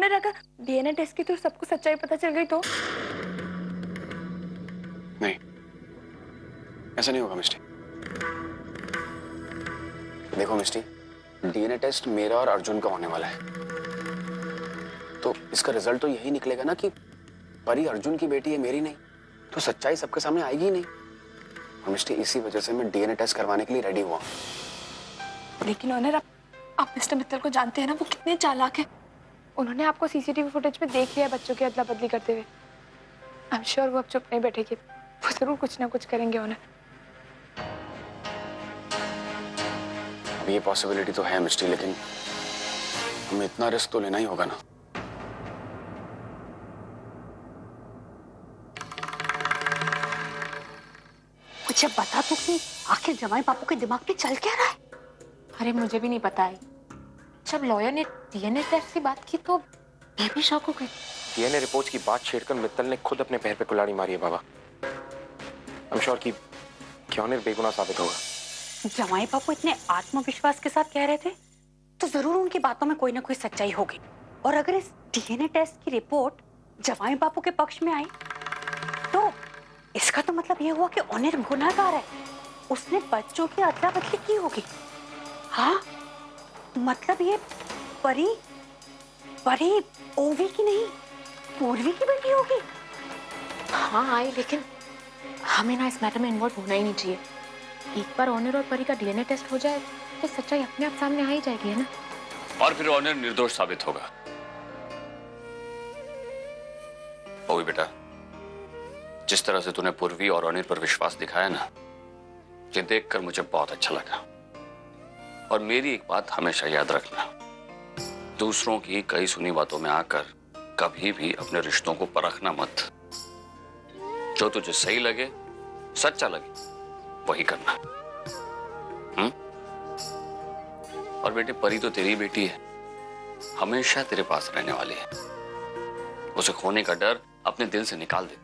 Honour अगर DNA test की तो सबको सच्चाई पता चल गई तो? नहीं, ऐसा नहीं होगा मिस्टी। देखो मिस्टी, डीएनए टेस्ट मेरा और अर्जुन का होने वाला है, तो इसका रिजल्ट तो यही निकलेगा ना कि परी अर्जुन की बेटी है, मेरी नहीं। तो सच्चाई सबके सामने आएगी ही नहीं। और मिस्टी, इसी वजह से मैं डीएनए टेस्ट करवाने के लिए रेडी हुआ। लेकिन ऑनर आप मिस्टर मित्तल को जानते हैं ना, वो कितने चालाक है। उन्होंने आपको सीसीटीवी फुटेज में देख लिया है बच्चों की अदला बदली करते हुए। आई एम श्योर वो अब चुप नहीं बैठेगी, वो जरूर कुछ ना कुछ करेंगे ऑनर। अब ये पॉसिबिलिटी तो है मिस्टी, लेकिन हमें इतना रिस्क तो लेना ही होगा ना। मुझे बता तो कि आखिर जमाई बापू के दिमाग में चल क्या रहा है? अरे मुझे भी नहीं पता है। जब लॉयर ने डीएनए टेस्ट की बात की तो मैं भी शॉक हो गई। डीएनए रिपोर्ट की बात छेड़कर मित्तल ने खुद अपने पैर पे कुल्हाड़ी मारी है बाबा। आई एम श्योर कि ऑनर बेगुनाह साबित होगा। जमाई बापू इतने आत्मविश्वास के साथ कह रहे थे तो जरूर उनकी बातों में कोई ना कोई सच्चाई होगी। और अगर इस डीएनए टेस्ट की रिपोर्ट जमाई बापू के पक्ष में आई तो इसका तो मतलब ये हुआ कि ऑनर गुनहगार है, उसने बच्चों की अदला बदली की होगी। हाँ, मतलब ये परी ओवी की नहीं, पूर्वी की बेटी होगी। हाँ आई, लेकिन हमें ना इस मैटर में इन्वॉल्व होना ही नहीं चाहिए। एक बार ऑनर और परी का डीएनए टेस्ट हो जाए तो सच्चाई अपने आप सामने आ ही जाएगी, है ना? और फिर ऑनर निर्दोष साबित होगा। ओवी बेटा, जिस तरह से तूने पूर्वी और ऑनर पर विश्वास दिखाया ना, ये देखकर मुझे बहुत अच्छा लगा। और मेरी एक बात हमेशा याद रखना, दूसरों की कई सुनी बातों में आकर कभी भी अपने रिश्तों को परखना मत। जो तुझे सही लगे, सच्चा लगे, वही करना। और बेटे, परी तो तेरी बेटी है, हमेशा तेरे पास रहने वाली है। उसे खोने का डर अपने दिल से निकाल दे।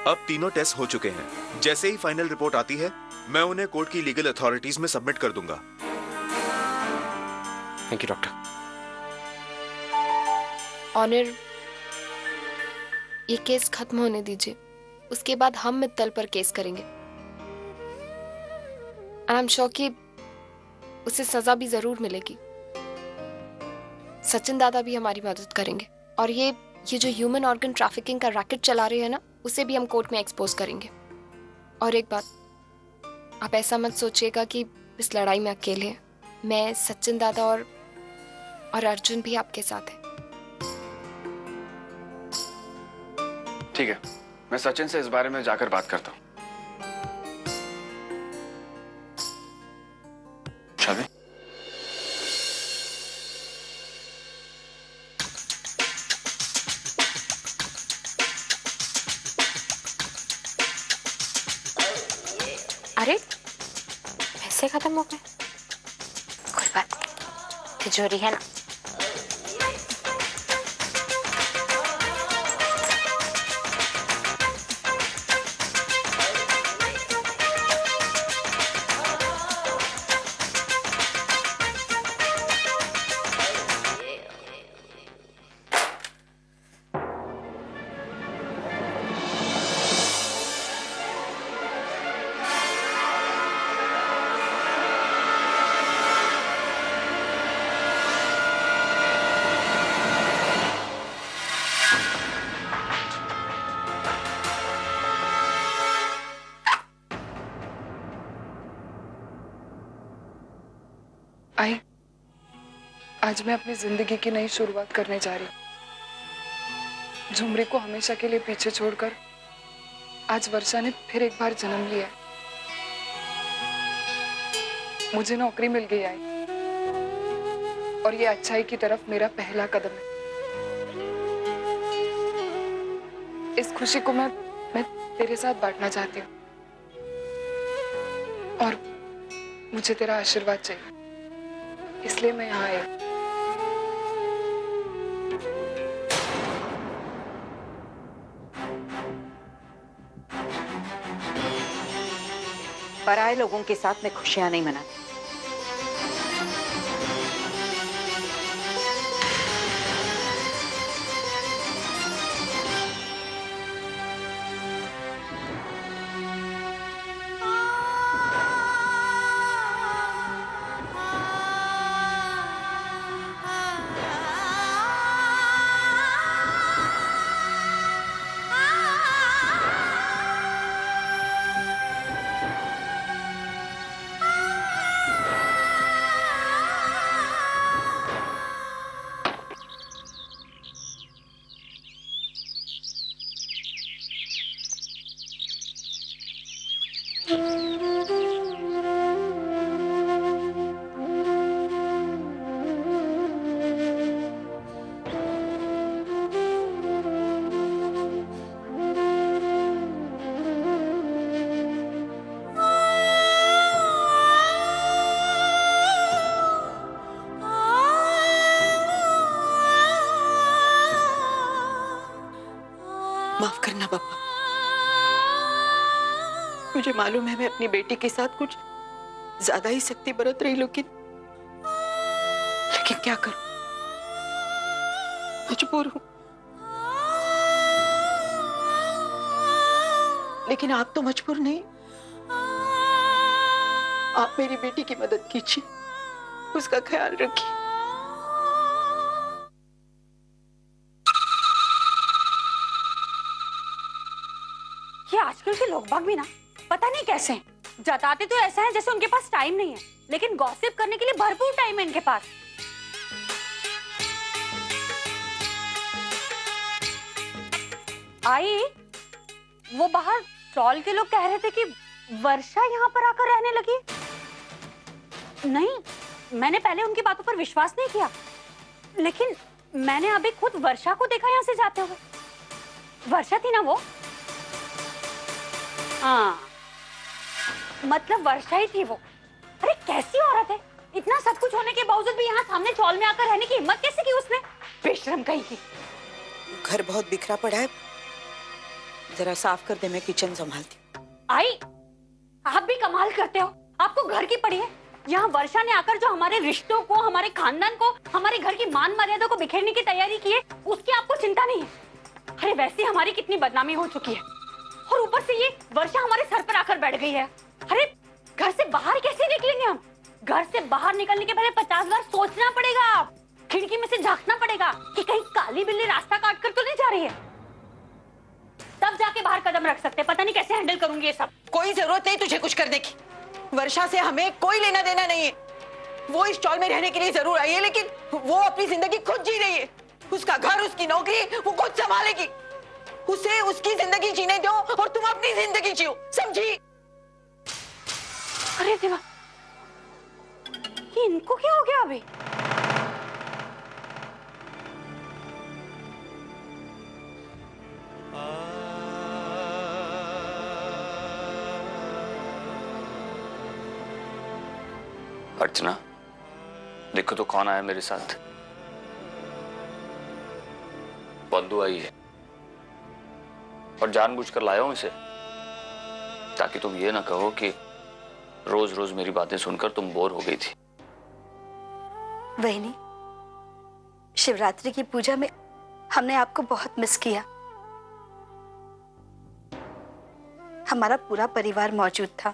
अब तीनों टेस्ट हो चुके हैं। जैसे ही फाइनल रिपोर्ट आती है मैं उन्हें कोर्ट की लीगल अथॉरिटीज में सबमिट कर दूंगा। Thank you doctor. ऑनर, ये केस खत्म होने दीजिए, उसके बाद हम मित्तल पर केस करेंगे। आई एम श्योर कि उसे सजा भी जरूर मिलेगी। सचिन दादा भी हमारी मदद करेंगे और ये जो ह्यूमन ऑर्गन ट्रैफिकिंग का रैकेट चला रहे हैं ना, उसे भी हम कोर्ट में एक्सपोज करेंगे। और एक बात, आप ऐसा मत सोचिएगा कि इस लड़ाई में अकेले हैं। मैं, सचिन दादा और अर्जुन भी आपके साथ हैं। ठीक है, मैं सचिन से इस बारे में जाकर बात करता हूँ। शादी? अरे पैसे खत्म हो गए। कोई बात नहीं, तिजोरी है ना। आई, आज मैं अपनी जिंदगी की नई शुरुआत करने जा रही हूँ। झुमरी को हमेशा के लिए पीछे छोड़कर आज वर्षा ने फिर एक बार जन्म लिया है। मुझे नौकरी मिल गई आई, और ये अच्छाई की तरफ मेरा पहला कदम है। इस खुशी को मैं तेरे साथ बांटना चाहती हूँ, और मुझे तेरा आशीर्वाद चाहिए, इसलिए मैं यहाँ आई हूँ। पराये लोगों के साथ मैं खुशियां नहीं मनाती। माफ करना पापा, मुझे मालूम है मैं अपनी बेटी के साथ कुछ ज्यादा ही सख्ती बरत रही, लेकिन क्या करूं, मजबूर हूं। लेकिन आप तो मजबूर नहीं, आप मेरी बेटी की मदद कीजिए, उसका ख्याल रखिए। ये आजकल के लोग बाग भी ना पता नहीं कैसे हैं, जताते तो ऐसा है जैसे उनके पास टाइम नहीं है, लेकिन गॉसिप करने के लिए भरपूर टाइम है इनके पास। आई, वो बाहर स्टॉल के लोग कह रहे थे कि वर्षा यहाँ पर आकर रहने लगी। नहीं, मैंने पहले उनकी बातों पर विश्वास नहीं किया, लेकिन मैंने अभी खुद वर्षा को देखा यहाँ से जाते हुए। वर्षा थी ना वो? हाँ, मतलब वर्षा ही थी वो। अरे कैसी औरत है, इतना सब कुछ होने के बावजूद भी यहाँ सामने चौल में आकर रहने की हिम्मत कैसे की उसने? बेशरम कहीं की। घर बहुत बिखरा पड़ा है, जरा साफ कर दे, मैं किचन संभालती हूँ। आई, आप भी कमाल करते हो, आपको घर की पड़ी है। यहाँ वर्षा ने आकर जो हमारे रिश्तों को, हमारे खानदान को, हमारे घर की मान मर्यादा को बिखेरने की तैयारी की है, उसकी आपको चिंता नहीं है। अरे वैसे हमारी कितनी बदनामी हो चुकी है, और ऊपर से ये वर्षा हमारे सर पर आकर बैठ गई है। अरे घर से बाहर कैसे निकलेंगे हम? घर से बाहर निकलने के पहले 50 बार सोचना पड़ेगा। आप खिड़की में से झांकना पड़ेगा कि कहीं काली बिल्ली रास्ता काट कर तो नहीं जा रही है, तब जाके बाहर कदम रख सकते। पता नहीं कैसे हैंडल करूंगी ये सब। कोई जरूरत नहीं तुझे कुछ करने की, वर्षा से हमें कोई लेना देना नहीं है। वो इस स्टॉल में रहने के लिए जरूर आई है, लेकिन वो अपनी जिंदगी खुद जी रही है। उसका घर, उसकी नौकरी वो खुद संभालेगी। उसे उसकी जिंदगी जीने दो और तुम अपनी जिंदगी जियो, समझी? अरे देवा, ये इनको क्या हो गया अभी? अर्चना, देखो तो कौन आया मेरे साथ। बंधु आई है, और जानबूझकर लाया हूं इसे, ताकि तुम ये ना कहो कि रोज रोज मेरी बातें सुनकर तुम बोर हो गई थी। वही नहीं, शिवरात्रि की पूजा में हमने आपको बहुत मिस किया। हमारा पूरा परिवार मौजूद था।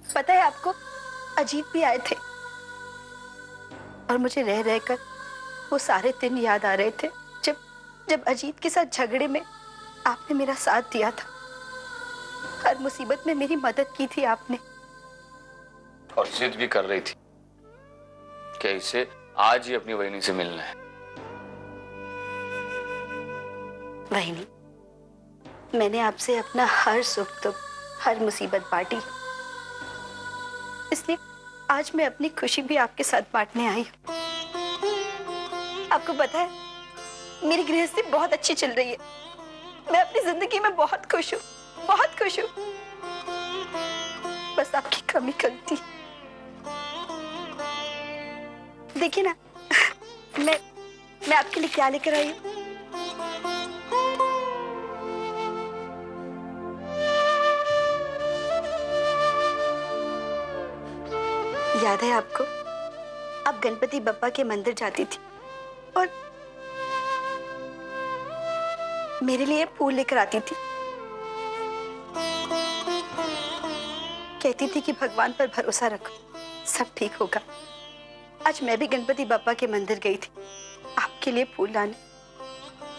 पता है आपको, अजीत भी आए थे, और मुझे रह रहकर वो सारे दिन याद आ रहे थे जब अजीत के साथ झगड़े में आपने मेरा साथ दिया था। हर मुसीबत में मेरी मदद की थी आपने। और जिद भी कर रही थी कि इसे आज ही अपनी वहिनी से मिलना है। वहिनी, मैंने आपसे अपना हर सुख दुख, हर मुसीबत बांटी, इसलिए आज मैं अपनी खुशी भी आपके साथ बांटने आई हूँ। आपको पता है, मेरी गृहस्थी बहुत अच्छी चल रही है। मैं अपनी जिंदगी में बहुत खुश हूँ, बहुत खुश हूँ। बस आपकी कमी खलती। देखिए ना, मैं आपके लिए क्या लेकर आई हूँ। याद है आपको? आप गणपति बप्पा के मंदिर जाती थी और मेरे लिए फूल लेकर आती थी। कहती थी कि भगवान पर भरोसा रखो, सब ठीक होगा। आज मैं भी गणपति बप्पा के मंदिर गई थी आपके लिए फूल लाने,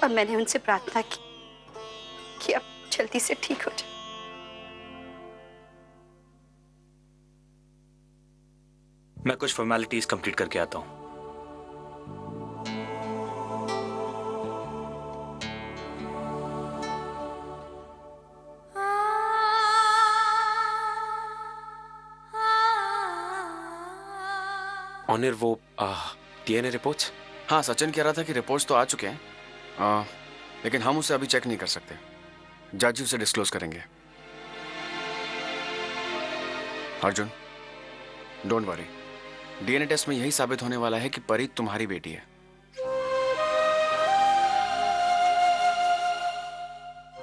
और मैंने उनसे प्रार्थना की कि आप जल्दी से ठीक हो जाए। मैं कुछ फॉर्मेलिटीज कंप्लीट करके आता हूं। ऑनर वो डीएनए रिपोर्ट्स? हाँ, सचिन कह रहा था कि रिपोर्ट्स तो आ चुके हैं, लेकिन हम उसे अभी चेक नहीं कर सकते। जज जी उसे डिस्क्लोज करेंगे। Arjun, don't worry, DNA test में यही साबित होने वाला है कि परी तुम्हारी बेटी है।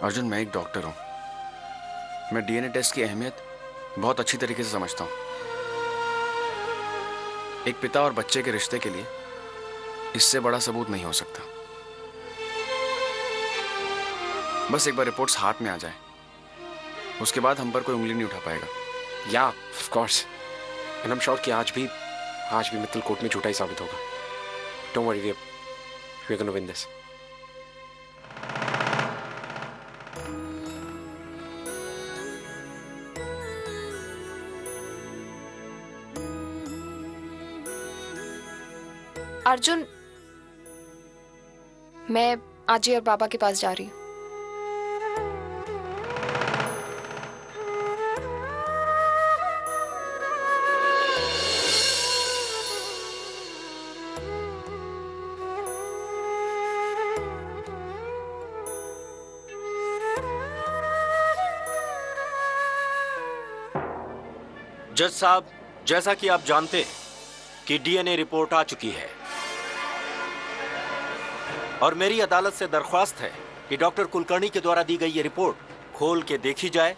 अर्जुन, मैं एक डॉक्टर हूं। मैं डीएनए टेस्ट की अहमियत बहुत अच्छी तरीके से समझता हूं। एक पिता और बच्चे के रिश्ते के लिए इससे बड़ा सबूत नहीं हो सकता। बस एक बार रिपोर्ट्स हाथ में आ जाए, उसके बाद हम पर कोई उंगली नहीं उठा पाएगा। या of course, and I am sure कि आज भी मित्तल कोर्ट में झूठा ही साबित होगा। Don't worry, we are gonna win this. Arjun, मैं आजी और बाबा के पास जा रही हूँ। जज साहब, जैसा कि आप जानते हैं कि डीएनए रिपोर्ट आ चुकी है और मेरी अदालत से दरख्वास्त है कि डॉक्टर कुलकर्णी के द्वारा दी गई ये रिपोर्ट खोल के देखी जाए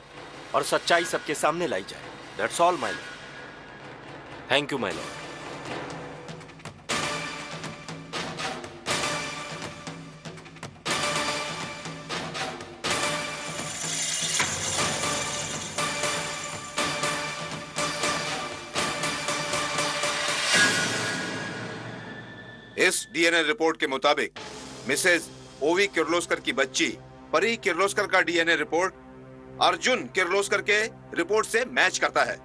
और सच्चाई सबके सामने लाई जाए। That's all my Lord. Thank you my Lord. इस डीएनए रिपोर्ट के मुताबिक मिसेज ओवी किर्लोस्कर की बच्ची परी किर्लोस्कर का डीएनए रिपोर्ट अर्जुन किर्लोस्कर के रिपोर्ट से मैच करता है।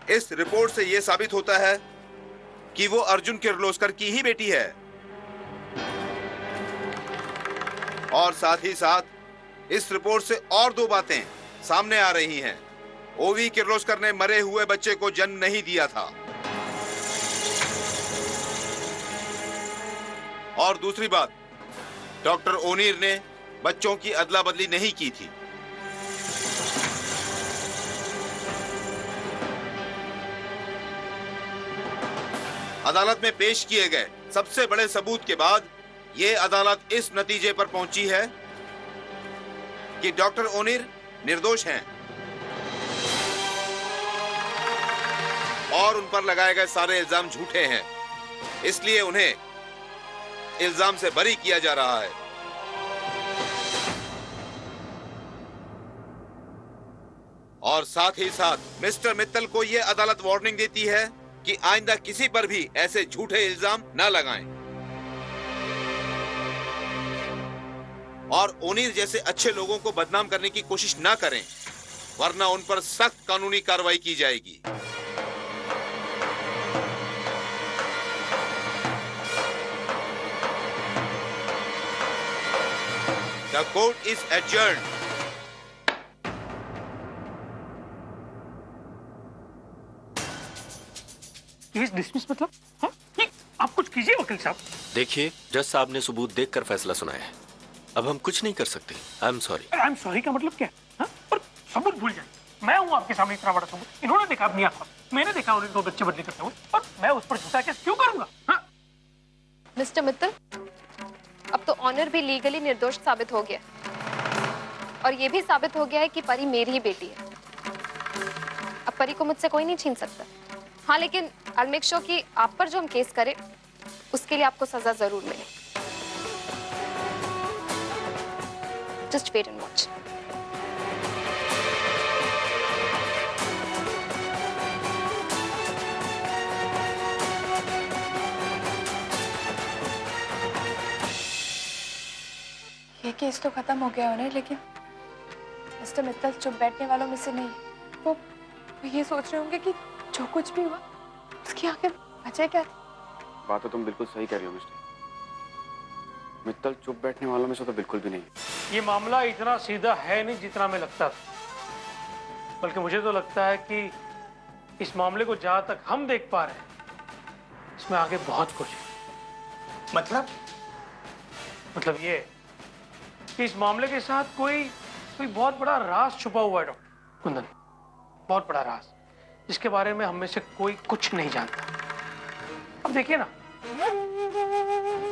इस रिपोर्ट से यह साबित होता है कि वो अर्जुन किर्लोस्कर की ही बेटी है, और साथ ही साथ इस रिपोर्ट से और दो बातें सामने आ रही हैं। ओवी किर्लोस्कर ने मरे हुए बच्चे को जन्म नहीं दिया था, और दूसरी बात, डॉक्टर ओनीर ने बच्चों की अदला बदली नहीं की थी। अदालत में पेश किए गए सबसे बड़े सबूत के बाद यह अदालत इस नतीजे पर पहुंची है कि डॉक्टर ओनीर निर्दोष हैं और उन पर लगाए गए सारे इल्जाम झूठे हैं, इसलिए उन्हें इल्जाम से बरी किया जा रहा है। और साथ ही साथ मिस्टर मित्तल को यह अदालत वार्निंग देती है कि आइंदा किसी पर भी ऐसे झूठे इल्जाम न लगाएं और ओनीर जैसे अच्छे लोगों को बदनाम करने की कोशिश न करें, वरना उन पर सख्त कानूनी कार्रवाई की जाएगी। The court is adjourned. Case dismiss मतलब? हाँ? आप कुछ कीजिए वकील साहब। देखिए, जज साहब ने सबूत देखकर फैसला सुनाया है। अब हम कुछ नहीं कर सकते। I am sorry. I am sorry का मतलब क्या है? हाँ? और सबूत भूल जाए। मैं हूँ आपके सामने इतना बड़ा सबूत, इन्होंने देखा अपनी आंखों, मैंने देखा उन्हें 2 बच्चे बदली करते हुए, और मैं उस पर झूठा केस क्यों करूंगा? हाँ? मिस्टर मित्तल, अब तो ऑनर भी लीगली निर्दोष साबित हो गया और ये भी साबित हो गया है कि परी मेरी ही बेटी है। अब परी को मुझसे कोई नहीं छीन सकता। हाँ, लेकिन आई मेक श्योर कि आप पर जो हम केस करें उसके लिए आपको सजा जरूर मिले। Just wait and watch. ये केस तो खत्म हो गया उन्हें, लेकिन मिस्टर मित्तल चुप बैठने वालों में से नहीं। वो ये सोच रहे होंगे कि जो कुछ भी हुआ उसकी आखिर वजह क्या थी। बात तो तुम बिल्कुल सही कह रही हो मिस्टर। मित्तल चुप बैठने वालों में से तो बिल्कुल भी नहीं। ये मामला इतना सीधा है नहीं जितना मैं लगता था, बल्कि मुझे तो लगता है कि इस मामले को जहां तक हम देख पा रहे हैं इसमें आगे बहुत कुछ है। मतलब ये कि इस मामले के साथ कोई बहुत बड़ा राज छुपा हुआ है डॉक्टर कुंदन, बहुत बड़ा राज, जिसके बारे में हम में से कोई कुछ नहीं जानता। अब देखिए ना,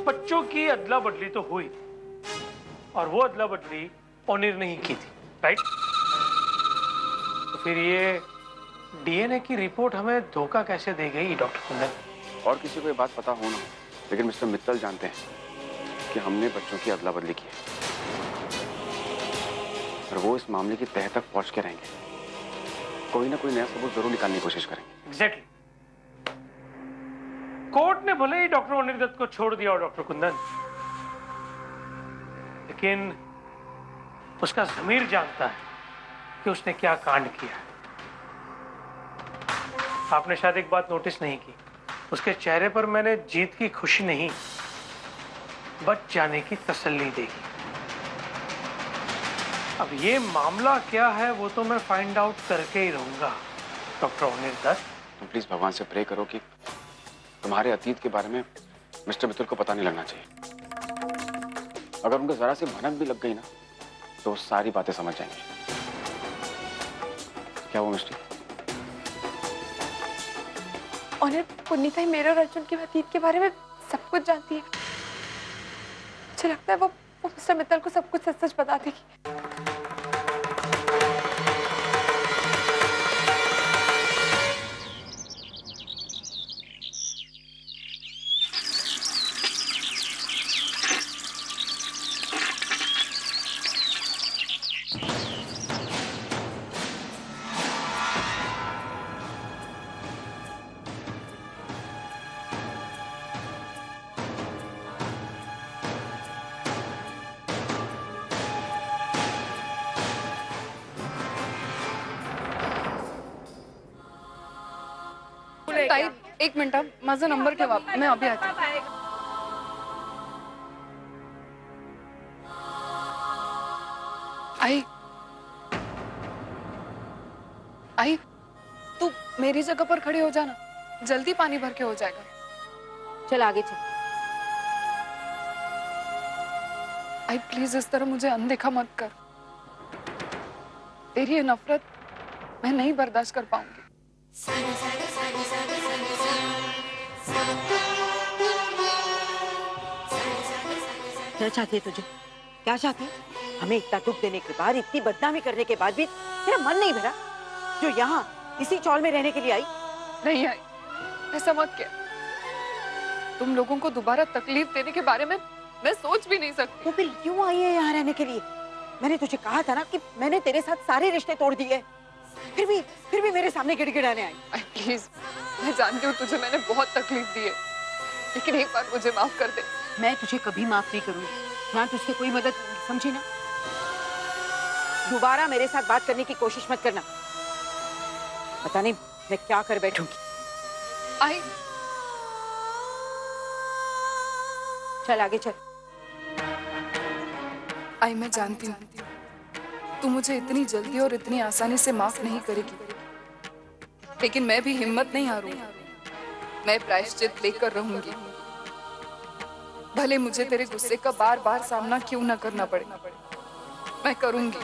बच्चों की अदला बदली तो हुई और वो अदला बदली ओनिर ने ही की थी, राइट? तो फिर ये डीएनए की रिपोर्ट हमें धोखा कैसे दे गई डॉक्टर कुंदन? और किसी को ये बात पता हो ना, लेकिन मिस्टर मित्तल जानते हैं कि हमने बच्चों की अदला बदली की है और वो इस मामले की तह तक पहुंच के रहेंगे। कोई ना कोई नया सबूत जरूर निकालने की कोशिश करेंगे। एग्जैक्टली। कोर्ट ने भले ही डॉक्टर ओनिर दत्त को छोड़ दिया डॉक्टर कुंदन, लेकिन उसका ज़मीर जानता है कि उसने क्या कांड किया। आपने शायद एक बात नोटिस नहीं की, उसके चेहरे पर मैंने जीत की खुशी नहीं, बच जाने की तसल्ली देखी। अब ये मामला क्या है वो तो मैं फाइंड आउट करके ही रहूंगा डॉक्टर ओनिर दत्त। तुम प्लीज भगवान से प्रे करो कि तुम्हारे अतीत के बारे में मिस्टर मित्तल को पता नहीं लगना चाहिए। अगर उनको जरा सी भनक भी लग गई ना तो वो सारी बातें समझ जाएंगे। क्या वो मिस्टर? ऑनर, पुनीता ही मेरे और अर्जुन के अतीत के बारे में सब कुछ जानती है। मुझे लगता है वो मिस्टर मित्तल को सब कुछ सच सच बता देगी। ताई, 1 मिनिट, माझा नंबर ठेवा, मैं अभी आते। आई, तू मेरी जगह पर खड़ी हो जाना, जल्दी पानी भर के हो जाएगा। चल आगे चल। आई प्लीज इस तरह मुझे अनदेखा मत कर। तेरी ये नफरत मैं नहीं बर्दाश्त कर पाऊंगी। क्या चाहती है तुझे? क्या चाहती है? हमें इतना दुख देने के बाद, इतनी बदनामी करने के बाद भी तेरा मन नहीं भरा जो यहाँ इसी चौल में रहने के लिए आई? नहीं आई, ऐसा मत कह। तुम लोगों को दोबारा तकलीफ देने के बारे में मैं सोच भी नहीं सकती। तो फिर क्यों आई है यहाँ रहने के लिए? मैंने तुझे कहा था ना कि मैंने तेरे साथ सारे रिश्ते तोड़ दिए, फिर भी मेरे सामने गिड़गिड़ाने आई। प्लीज, मैं जानती हूँ तुझे मैंने बहुत तकलीफ दी है, लेकिन एक बार मुझे माफ कर दे। मैं तुझे कभी माफ नहीं करूंगी, ना तुझसे कोई मदद, समझी ना? दोबारा मेरे साथ बात करने की कोशिश मत करना, पता नहीं मैं क्या कर बैठूंगी। आई, चल आगे चल। आई, मैं जानती हूँ तू मुझे इतनी जल्दी और इतनी आसानी से माफ नहीं करेगी, लेकिन मैं भी हिम्मत नहीं हारूंगी। मैं प्रायश्चित लेकर रहूंगी, भले मुझे तेरे गुस्से का बार बार सामना क्यों न करना पड़े, मैं करूंगी।